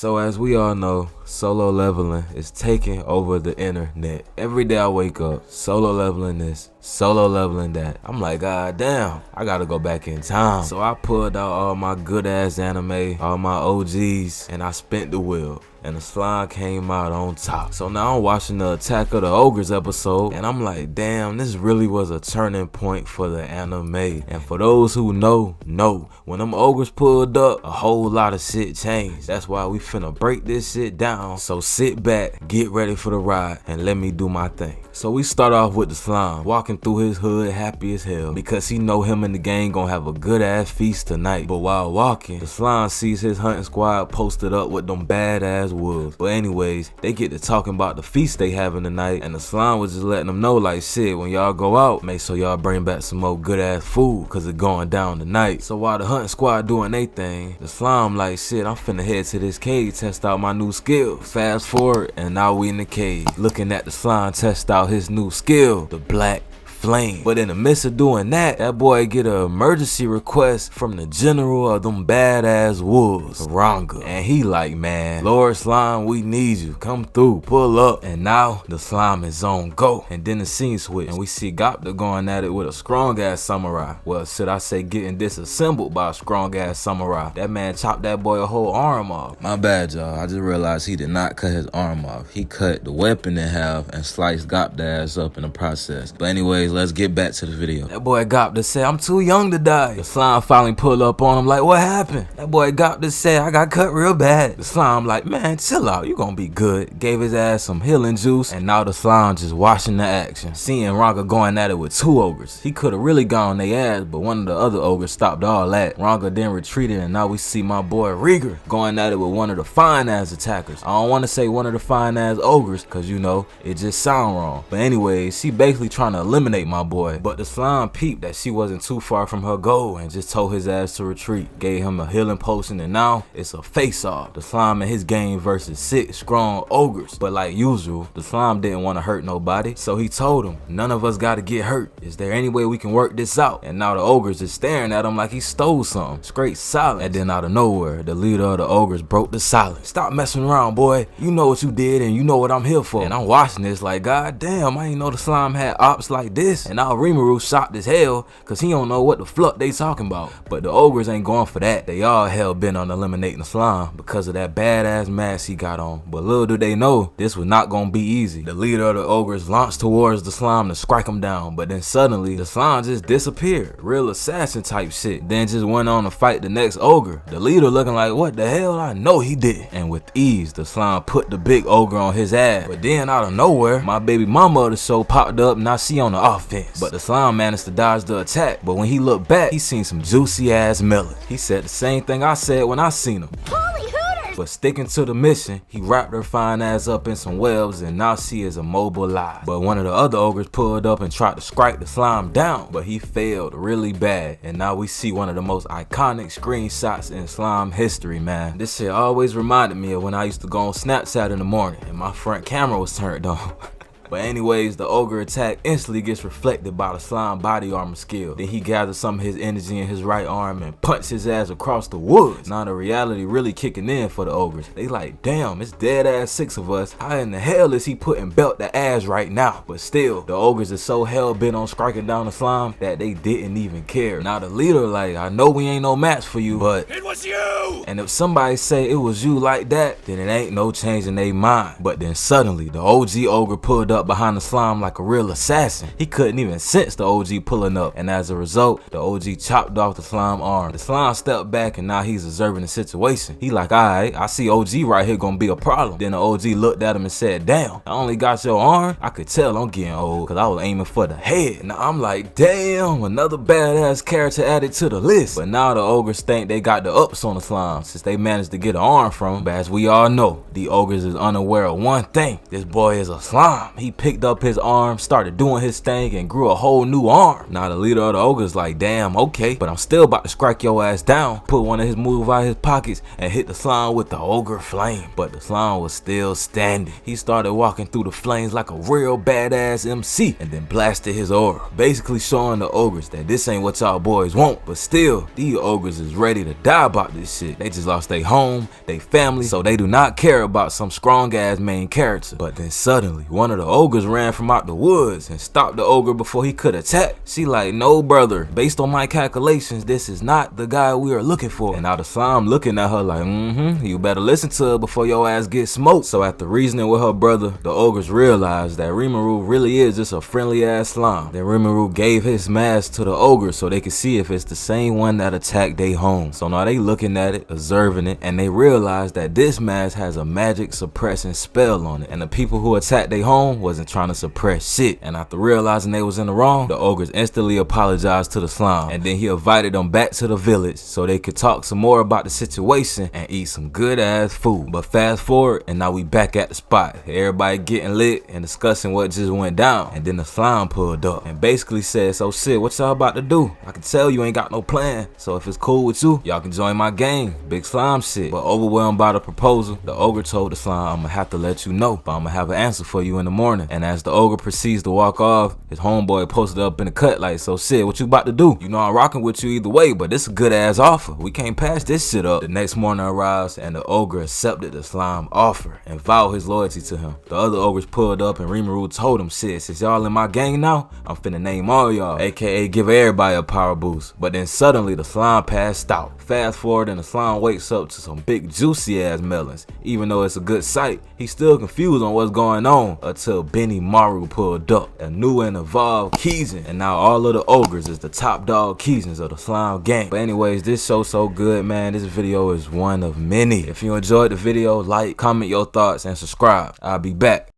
So as we all know, solo leveling is taking over the internet. Every day I wake up, solo leveling this, solo leveling that. I'm like, god damn, I gotta go back in time. So I pulled out all my good ass anime, all my OGs, and I spent the wheel. And the slime came out on top. So now I'm watching the Attack of the Ogres episode, and I'm like, damn, this really was a turning point for the anime. And for those who know, when them ogres pulled up, a whole lot of shit changed. That's why we finna break this shit down. So sit back, get ready for the ride, and let me do my thing. So we start off with the slime, walking through his hood happy as hell, because he know him and the gang gonna have a good ass feast tonight. But while walking, the slime sees his hunting squad posted up with them badass wolves. But anyways, they get to talking about the feast they having tonight, and the slime was just letting them know like, shit, when y'all go out, make sure y'all bring back some more good ass food, cause it's going down tonight. So while the hunting squad doing they thing, the slime like, shit, I'm finna head to this cave, test out my new skills. Fast forward, and now we in the cave, looking at the slime test out his new skill, the black flame. But in the midst of doing that, that boy get an emergency request from the general of them badass wolves, Ranga. And he like, man, Lord Slime, we need you. Come through, pull up. And now the slime is on go. And then the scene switch, and we see Gopta going at it with a strong ass samurai. Well, should I say getting disassembled by a strong ass samurai. That man chopped that boy a whole arm off. My bad, y'all. I just realized he did not cut his arm off. He cut the weapon in half and sliced Gopta ass up in the process. But anyways, let's get back to the video. That boy Gopta said, I'm too young to die. The slime finally pulled up on him like, what happened? That boy Gopta said, I got cut real bad. The slime like, man, chill out, you gonna be good. Gave his ass some healing juice, and now the slime just watching the action. Seeing Ranga going at it with two ogres. He could have really gone their ass, but one of the other ogres stopped all that. Ranga then retreated, and now we see my boy Rieger going at it with one of the fine ass attackers. I don't want to say one of the fine ass ogres, cause you know, it just sound wrong. But anyways, she basically trying to eliminate my boy, but the slime peeped that she wasn't too far from her goal and just told his ass to retreat. Gave him a healing potion, and now it's a face-off. The slime and his gang versus 6 strong ogres. But like usual, the slime didn't want to hurt nobody, so he told him, none of us gotta get hurt. Is there any way we can work this out? And now the ogres is staring at him like he stole something. Straight silence. And then out of nowhere, the leader of the ogres broke the silence. Stop messing around, boy. You know what you did, and you know what I'm here for. And I'm watching this like, god damn, I ain't know the slime had ops like this. And now Rimuru shocked as hell, cause he don't know what the fuck they talking about. But the ogres ain't going for that. They all hell bent on eliminating the slime because of that badass mask he got on. But little do they know, this was not gonna be easy. The leader of the ogres launched towards the slime to strike him down, but then suddenly the slime just disappeared. Real assassin type shit. Then just went on to fight the next ogre. The leader looking like, what the hell? I know he did. And with ease, the slime put the big ogre on his ass. But then out of nowhere, my baby mama of the show popped up, now she on the offense. But the slime managed to dodge the attack, but when he looked back, he seen some juicy ass melon. He said the same thing I said when I seen him. Holy hooters! But sticking to the mission, he wrapped her fine ass up in some webs, and now she is immobilized. But one of the other ogres pulled up and tried to strike the slime down, but he failed really bad. And now we see one of the most iconic screenshots in slime history, man. This shit always reminded me of when I used to go on Snapchat in the morning and my front camera was turned on. But anyways, the ogre attack instantly gets reflected by the slime body armor skill. Then he gathers some of his energy in his right arm and punches his ass across the woods. Now the reality really kicking in for the ogres. They like, damn, it's dead ass 6 of us. How in the hell is he putting belt to ass right now? But still, the ogres are so hell bent on striking down the slime that they didn't even care. Now the leader like, I know we ain't no match for you, but It was you! and if somebody say it was you like that, then it ain't no changing their mind. But then suddenly, the OG ogre pulled up behind the slime like a real assassin. He couldn't even sense the OG pulling up, and as a result, the OG chopped off the slime arm. The slime stepped back, and now he's observing the situation. He like, alright, I see OG right here gonna be a problem. Then the OG looked at him and said, damn, I only got your arm? I could tell I'm getting old, cause I was aiming for the head. Now I'm like, damn, another badass character added to the list. But now the ogres think they got the ups on the slime, since they managed to get an arm from him. But as we all know, the ogres is unaware of one thing. This boy is a slime. he picked up his arm, started doing his thing, and grew a whole new arm. Now the leader of the ogres like, damn, okay, but I'm still about to strike your ass down. Put one of his moves out of his pockets and hit the slime with the ogre flame. But the slime was still standing. He started walking through the flames like a real badass MC and then blasted his aura, basically showing the ogres that this ain't what y'all boys want. But still, these ogres is ready to die about this shit. They just lost their home, their family, so they do not care about some strong ass main character. But then suddenly, one of the ogres ran from out the woods and stopped the ogre before he could attack. She like, no brother, based on my calculations, this is not the guy we are looking for. And now the slime looking at her like, you better listen to her before your ass gets smoked. So after reasoning with her brother, the ogres realized that Rimuru really is just a friendly ass slime. Then Rimuru gave his mask to the ogre so they could see if it's the same one that attacked their home. So now they looking at it, observing it, and they realize that this mask has a magic suppressing spell on it, and the people who attacked their home wasn't trying to suppress shit. And after realizing they was in the wrong, the ogres instantly apologized to the slime, and then he invited them back to the village so they could talk some more about the situation and eat some good ass food. But fast forward, and now we back at the spot. Everybody getting lit and discussing what just went down, and then the slime pulled up and basically said, so shit, what y'all about to do? I can tell you ain't got no plan, so if it's cool with you, y'all can join my gang. Big slime shit. But overwhelmed by the proposal, the ogre told the slime, I'm gonna have to let you know, but I'm gonna have an answer for you in the morning. And as the ogre proceeds to walk off, his homeboy posted up in the cut like, so shit, what you about to do? You know I'm rocking with you either way, but this a good ass offer. We can't pass this shit up. The next morning arrives and the ogre accepted the slime offer and vowed his loyalty to him. The other ogres pulled up and Rimuru told him, shit, since y'all in my gang now, I'm finna name all y'all, aka give everybody a power boost. But then suddenly the slime passed out. Fast forward and the slime wakes up to some big juicy ass melons. Even though it's a good sight, he's still confused on what's going on until Benny Maru pulled up, a new and evolved Keizan, and now all of the ogres is the top dog Keizans of the slime gang. But anyways, this show so good, man. This video is one of many. If you enjoyed the video, like, comment your thoughts, and subscribe. I'll be back.